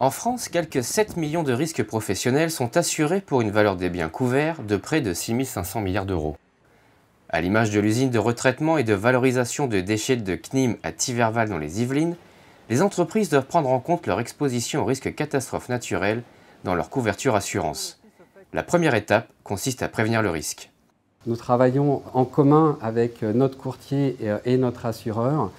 En France, quelques 7 millions de risques professionnels sont assurés pour une valeur des biens couverts de près de 6 500 milliards d'euros. À l'image de l'usine de retraitement et de valorisation de déchets de CNIM à Thiverval dans les Yvelines, les entreprises doivent prendre en compte leur exposition aux risques catastrophes naturelles dans leur couverture assurance. La première étape consiste à prévenir le risque. Nous travaillons en commun avec notre courtier et notre assureur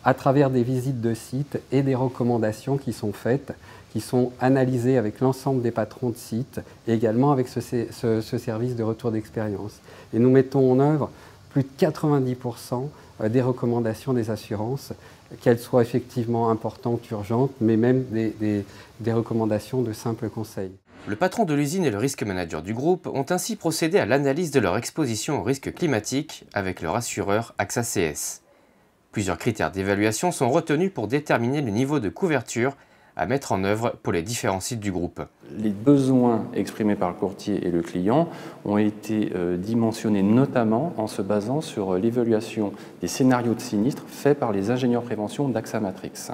à travers des visites de site et des recommandations qui sont faites, qui sont analysées avec l'ensemble des patrons de site et également avec ce service de retour d'expérience. Et nous mettons en œuvre plus de 90% des recommandations des assurances, qu'elles soient effectivement importantes, urgentes, mais même des recommandations de simples conseils. Le patron de l'usine et le risque manager du groupe ont ainsi procédé à l'analyse de leur exposition aux risques climatiques avec leur assureur AXA CS. Plusieurs critères d'évaluation sont retenus pour déterminer le niveau de couverture à mettre en œuvre pour les différents sites du groupe. Les besoins exprimés par le courtier et le client ont été dimensionnés notamment en se basant sur l'évaluation des scénarios de sinistres faits par les ingénieurs prévention d'AXA Matrix.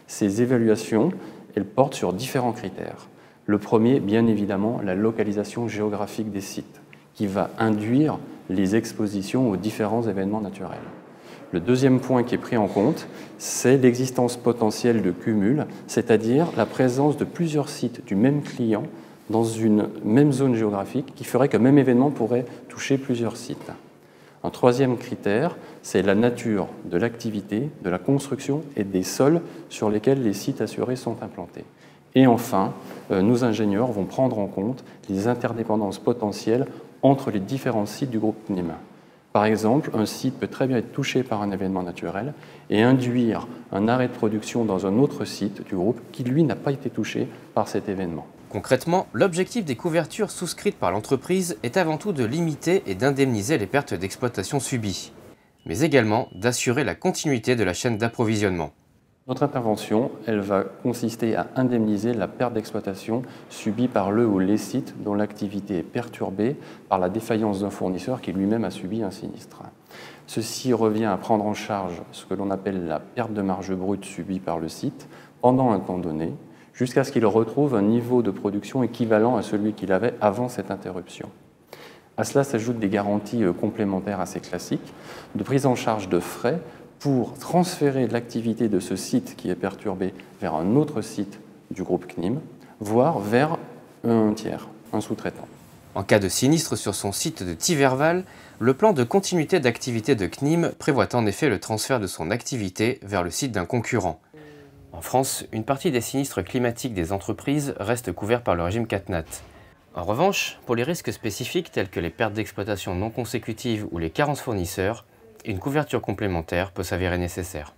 Ces évaluations, elles portent sur différents critères. Le premier, bien évidemment, la localisation géographique des sites, qui va induire les expositions aux différents événements naturels. Le deuxième point qui est pris en compte, c'est l'existence potentielle de cumul, c'est-à-dire la présence de plusieurs sites du même client dans une même zone géographique qui ferait qu'un même événement pourrait toucher plusieurs sites. Un troisième critère, c'est la nature de l'activité, de la construction et des sols sur lesquels les sites assurés sont implantés. Et enfin, nos ingénieurs vont prendre en compte les interdépendances potentielles entre les différents sites du groupe CNIM. Par exemple, un site peut très bien être touché par un événement naturel et induire un arrêt de production dans un autre site du groupe qui, lui, n'a pas été touché par cet événement. Concrètement, l'objectif des couvertures souscrites par l'entreprise est avant tout de limiter et d'indemniser les pertes d'exploitation subies, mais également d'assurer la continuité de la chaîne d'approvisionnement. Notre intervention, elle va consister à indemniser la perte d'exploitation subie par le ou les sites dont l'activité est perturbée par la défaillance d'un fournisseur qui lui-même a subi un sinistre. Ceci revient à prendre en charge ce que l'on appelle la perte de marge brute subie par le site pendant un temps donné, jusqu'à ce qu'il retrouve un niveau de production équivalent à celui qu'il avait avant cette interruption. À cela s'ajoutent des garanties complémentaires assez classiques de prise en charge de frais pour transférer l'activité de ce site qui est perturbé vers un autre site du groupe CNIM, voire vers un tiers, un sous-traitant. En cas de sinistre sur son site de Thiverval, le plan de continuité d'activité de CNIM prévoit en effet le transfert de son activité vers le site d'un concurrent. En France, une partie des sinistres climatiques des entreprises reste couverte par le régime CatNat. En revanche, pour les risques spécifiques tels que les pertes d'exploitation non consécutives ou les carences fournisseurs, une couverture complémentaire peut s'avérer nécessaire.